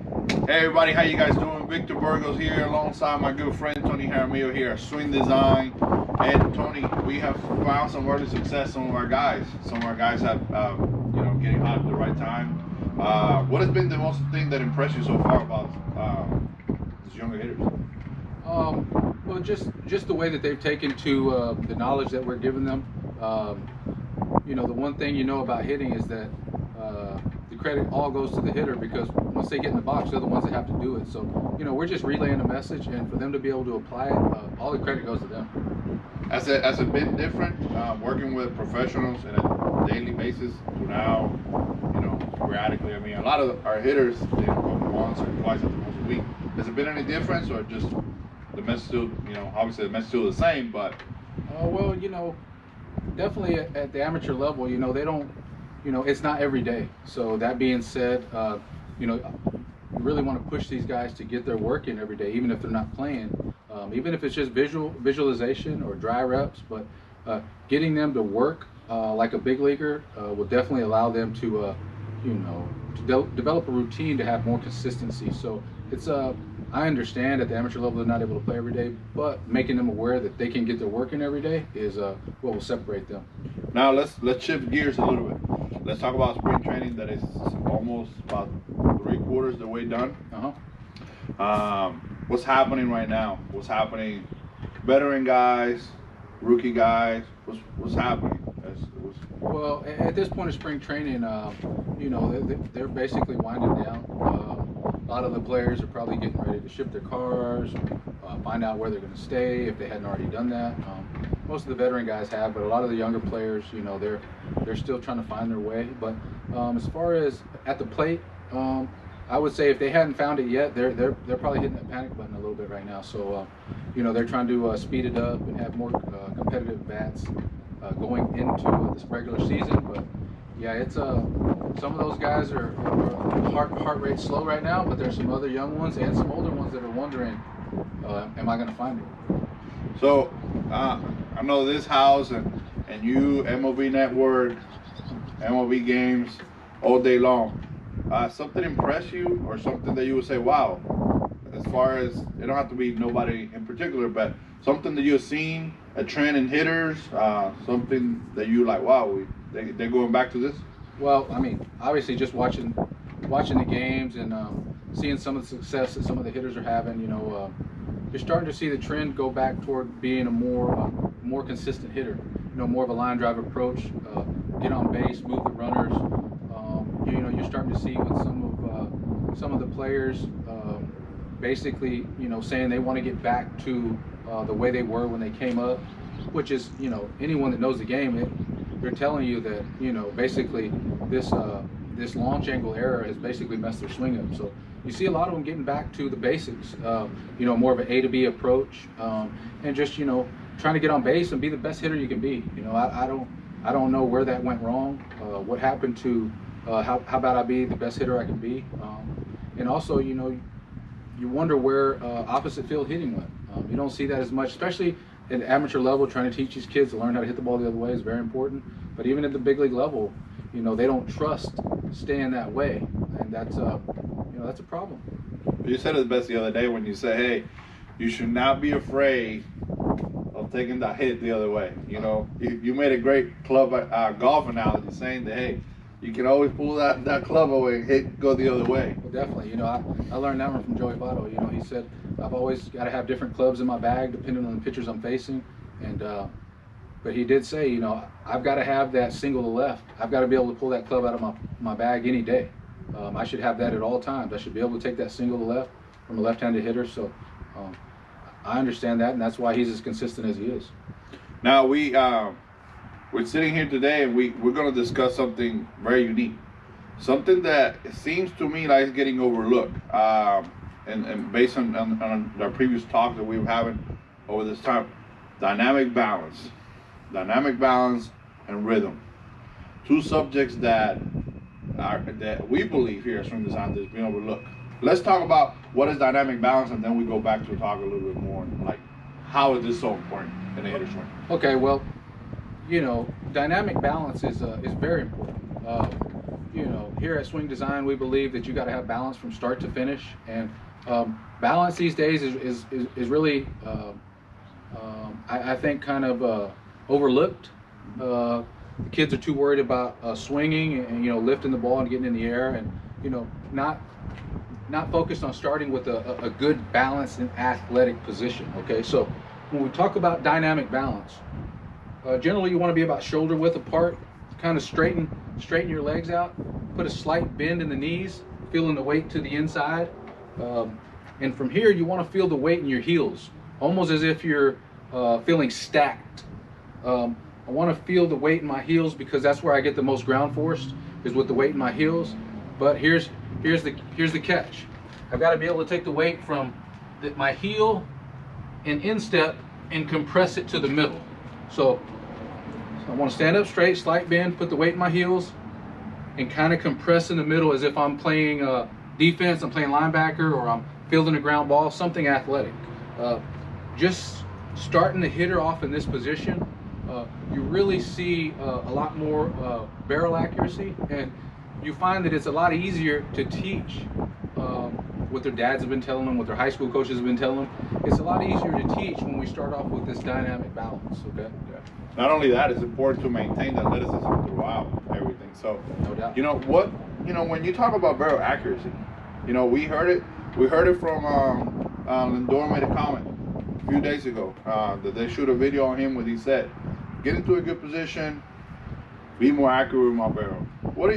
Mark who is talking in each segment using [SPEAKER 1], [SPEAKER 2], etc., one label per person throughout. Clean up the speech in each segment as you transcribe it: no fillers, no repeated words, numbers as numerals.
[SPEAKER 1] Hey everybody, how you guys doing? Victor Burgos here alongside my good friend Tony Jaramillo here at Swing Design. And Tony, we have found some early success. Some of our guys have, getting hot at the right time. What has been the most thing that impressed you so far about these younger hitters?
[SPEAKER 2] Well, just the way that they've taken to the knowledge that we're giving them. The one thing you know about hitting is that the credit all goes to the hitter, because once they get in the box, they're the ones that have to do it. So, we're just relaying a message, and for them to be able to apply it, all the credit goes to them.
[SPEAKER 1] Has it been different working with professionals on a daily basis to now, sporadically? I mean, a lot of our hitters, they come once or twice at the most a week. Has it been any difference, or just the message still, obviously the message still the same, but
[SPEAKER 2] Well, definitely at the amateur level, they don't, it's not every day. So that being said, you really want to push these guys to get their work in every day, even if they're not playing, even if it's just visualization or dry reps. But getting them to work like a big leaguer will definitely allow them to, develop a routine to have more consistency. So it's I understand at the amateur level they're not able to play every day, but making them aware that they can get their work in every day is what will separate them.
[SPEAKER 1] now let's shift gears a little bit. Let's talk about spring training that is almost about 3/4 the way done. What's happening right now? What's happening? Veteran guys, rookie guys. What's happening?
[SPEAKER 2] Well, at this point of spring training, they're basically winding down. A lot of the players are probably getting ready to ship their cars, find out where they're going to stay if they hadn't already done that. Most of the veteran guys have, but a lot of the younger players, they're still trying to find their way. But as far as at the plate, I would say if they hadn't found it yet, they're probably hitting the panic button a little bit right now. So they're trying to speed it up and have more competitive bats going into this regular season. But yeah, it's some of those guys are heart rate slow right now, but there's some other young ones and some older ones that are wondering, am I going to find it?
[SPEAKER 1] So I know this house and you, MLB Network, MLB games all day long. Something impress you, or something that you would say, wow, as far as, it don't have to be nobody in particular, but something that you've seen, a trend in hitters, something that you like, wow, they're going back to this?
[SPEAKER 2] Well, I mean, obviously just watching the games and seeing some of the success that some of the hitters are having, you're starting to see the trend go back toward being a more consistent hitter. More of a line drive approach, get on base, move the runners. You're starting to see with some of the players basically, saying they want to get back to the way they were when they came up, which is, anyone that knows the game, they're telling you that, basically this launch angle error has basically messed their swing up. So you see a lot of them getting back to the basics, more of an A to B approach, and just, trying to get on base and be the best hitter you can be. I don't know where that went wrong, what happened to how about I be the best hitter I can be, and also, you wonder where opposite field hitting went. You don't see that as much, especially at the amateur level. Trying to teach these kids to learn how to hit the ball the other way is very important. But even at the big league level, they don't trust staying that way, and that's a problem.
[SPEAKER 1] You said it best the other day when you said, hey, you should not be afraid of taking that hit the other way. You made a great golf analogy, saying that, hey, you can always pull that club away and go the other way.
[SPEAKER 2] Well, definitely. I learned that one from Joey Votto. He said, I've always got to have different clubs in my bag depending on the pitchers I'm facing. And but he did say, I've got to have that single to left. I've got to be able to pull that club out of my bag any day. I should have that at all times. I should be able to take that single to left from a left-handed hitter. So I understand that, and that's why he's as consistent as he is.
[SPEAKER 1] Now we're sitting here today, and we're going to discuss something very unique, something that it seems to me like it's getting overlooked, and based on our previous talk that we were having over this time, dynamic balance and rhythm, two subjects that we believe here at Swing Design is being overlooked. Let's talk about what is dynamic balance, and then we go back to talk a little bit more like how is this so important in the hitter swing.
[SPEAKER 2] Okay, well, dynamic balance is very important. you know, here at Swing Design, we believe that you got to have balance from start to finish, and balance these days is really, I think, kind of overlooked. The kids are too worried about swinging and, you know, lifting the ball and getting in the air, and, you know, not focused on starting with a good balanced and athletic position. Okay, so when we talk about dynamic balance, generally you want to be about shoulder width apart, kind of straighten your legs out, put a slight bend in the knees, feeling the weight to the inside, and from here you want to feel the weight in your heels, almost as if you're feeling stacked. I want to feel the weight in my heels because that's where I get the most ground force, is with the weight in my heels. But here's the catch. I've got to be able to take the weight from my heel and instep and compress it to the middle. So I want to stand up straight, slight bend, put the weight in my heels, and kind of compress in the middle as if I'm playing defense, I'm playing linebacker, or I'm fielding a ground ball, something athletic. Just starting the hitter off in this position, you really see a lot more barrel accuracy, and you find that it's a lot easier to teach what their dads have been telling them, what their high school coaches have been telling them. It's a lot easier to teach when we start off with this dynamic balance, okay?
[SPEAKER 1] Yeah. Not only that, it's important to maintain the athleticism throughout everything. So,
[SPEAKER 2] no doubt.
[SPEAKER 1] You know what? You know, when you talk about barrel accuracy, you know, we heard it from Lindor made a comment a few days ago that they shoot a video on him where he said, "Get into a good position, be more accurate with my barrel." What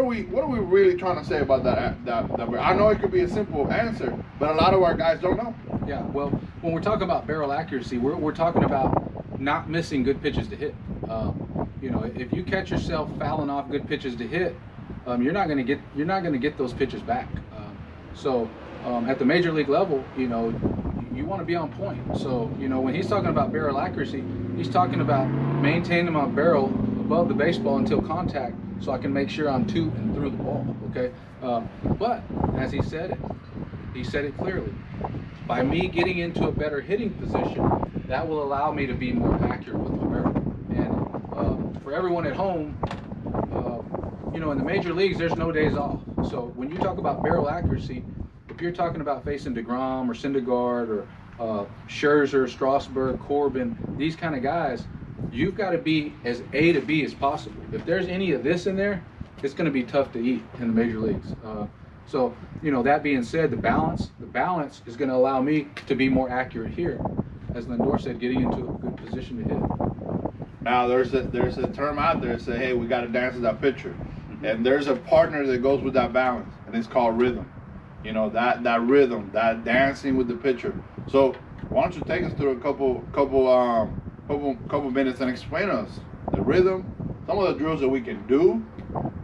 [SPEAKER 1] are we really trying to say about that barrel? I know it could be a simple answer, but a lot of our guys don't know.
[SPEAKER 2] Yeah, well, when we're talking about barrel accuracy, we're talking about not missing good pitches to hit. You know, if you catch yourself fouling off good pitches to hit, you're not going to get those pitches back. So at the major league level, you know, you want to be on point. So, you know, when he's talking about barrel accuracy, he's talking about maintaining my barrel above the baseball until contact, so I can make sure I'm to and through the ball. Okay, but as he said it clearly. By me getting into a better hitting position, that will allow me to be more accurate with my barrel. And for everyone at home, you know, in the major leagues, there's no days off. So when you talk about barrel accuracy, if you're talking about facing DeGrom or Syndergaard or Scherzer, Strasburg, Corbin, these kind of guys, you've got to be as A to B as possible. If there's any of this in there, it's going to be tough to eat in the major leagues. So, you know, that being said, the balance is going to allow me to be more accurate here, as Lindor said, getting into a good position to hit.
[SPEAKER 1] Now there's a term out there that say, hey, we got to dance with that pitcher, and there's a partner that goes with that balance, and it's called rhythm. You know, that rhythm, that dancing with the pitcher. So why don't you take us through a couple minutes and explain to us the rhythm, some of the drills that we can do.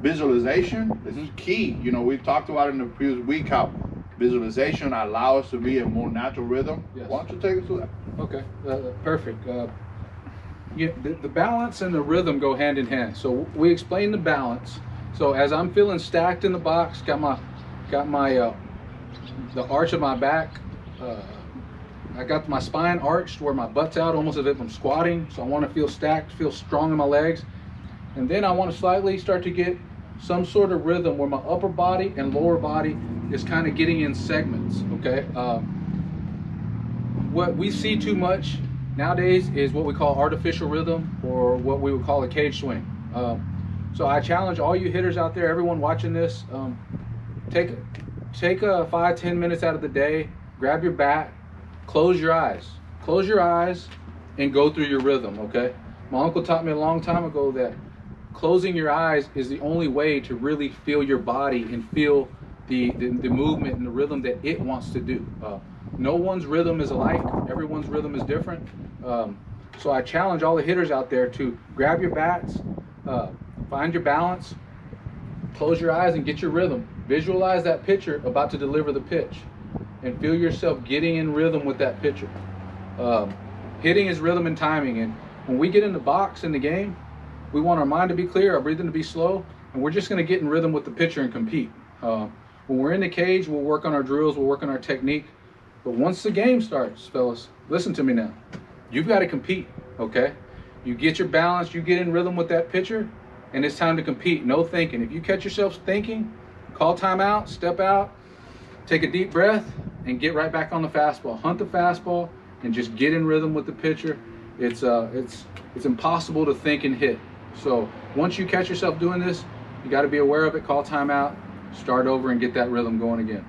[SPEAKER 1] Visualization is key. You know, we've talked about in the previous week how visualization allows us to be a more natural rhythm.
[SPEAKER 2] Yes.
[SPEAKER 1] Why don't you take us through that?
[SPEAKER 2] Okay, perfect. The balance and the rhythm go hand in hand. So we explain the balance. So as I'm feeling stacked in the box, got my the arch of my back. I got my spine arched where my butt's out, almost as if I'm squatting. So I want to feel stacked, feel strong in my legs. And then I want to slightly start to get some sort of rhythm where my upper body and lower body is kind of getting in segments, okay? What we see too much nowadays is what we call artificial rhythm, or what we would call a cage swing. So I challenge all you hitters out there, everyone watching this, take 5-10 minutes out of the day, grab your bat, close your eyes, and go through your rhythm, okay? My uncle taught me a long time ago that closing your eyes is the only way to really feel your body and feel the movement and the rhythm that it wants to do. No one's rhythm is alike. Everyone's rhythm is different. So I challenge all the hitters out there to grab your bats, find your balance, close your eyes and get your rhythm. Visualize that pitcher about to deliver the pitch and feel yourself getting in rhythm with that pitcher. Hitting is rhythm and timing, and when we get in the box in the game, we want our mind to be clear, our breathing to be slow, and we're just going to get in rhythm with the pitcher and compete. When we're in the cage, we'll work on our drills, we'll work on our technique. But once the game starts, fellas, listen to me now. You've got to compete, okay? You get your balance, you get in rhythm with that pitcher, and it's time to compete. No thinking. If you catch yourself thinking, call timeout, step out, take a deep breath, and get right back on the fastball. Hunt the fastball and just get in rhythm with the pitcher. It's impossible to think and hit. So once you catch yourself doing this, you got to be aware of it. Call timeout, start over, and get that rhythm going again.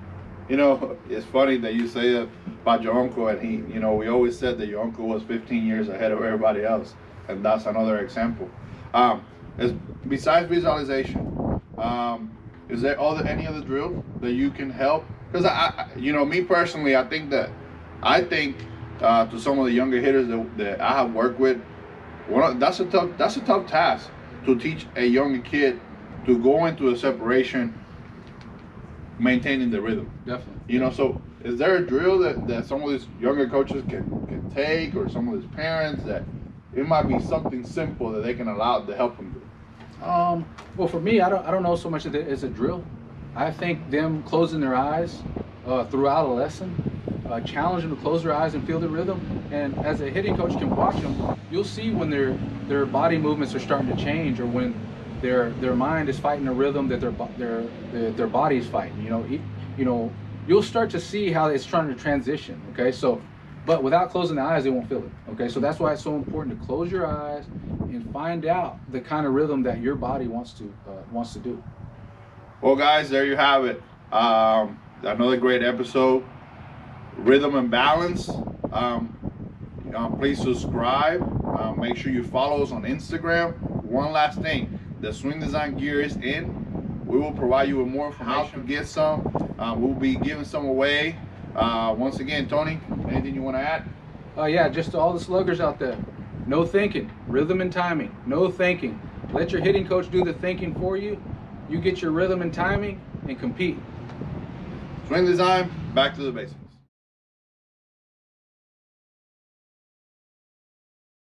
[SPEAKER 1] You know, it's funny that you say that about your uncle, and he, you know, we always said that your uncle was 15 years ahead of everybody else, and that's another example. Besides visualization, is there any other drill that you can help? Because you know, me personally, I think to some of the younger hitters that I have worked with, that's a tough task to teach a younger kid to go into a separation, maintaining the rhythm.
[SPEAKER 2] Definitely.
[SPEAKER 1] You know, so is there a drill that some of these younger coaches can take, or some of these parents that it might be something simple that they can allow to help them do?
[SPEAKER 2] Well, for me, I don't know so much that it's a drill. I think them closing their eyes throughout a lesson, challenge them to close their eyes and feel the rhythm. And as a hitting coach can watch them, you'll see when their body movements are starting to change, or when their mind is fighting a rhythm that their body is fighting. You know, you'll start to see how it's trying to transition. Okay, so. But without closing the eyes, they won't feel it. Okay, so that's why it's so important to close your eyes and find out the kind of rhythm that your body wants to do.
[SPEAKER 1] Well, guys, there you have it. Another great episode, Rhythm and Balance. Please subscribe. Make sure you follow us on Instagram. One last thing, the Swing Design gear is in. We will provide you with more information how to get some. We'll be giving some away. Once again, Tony, anything you want to add?
[SPEAKER 2] Yeah, just to all the sluggers out there, no thinking, rhythm and timing, no thinking. Let your hitting coach do the thinking for you. You get your rhythm and timing and compete.
[SPEAKER 1] Swing Design, back to the basics.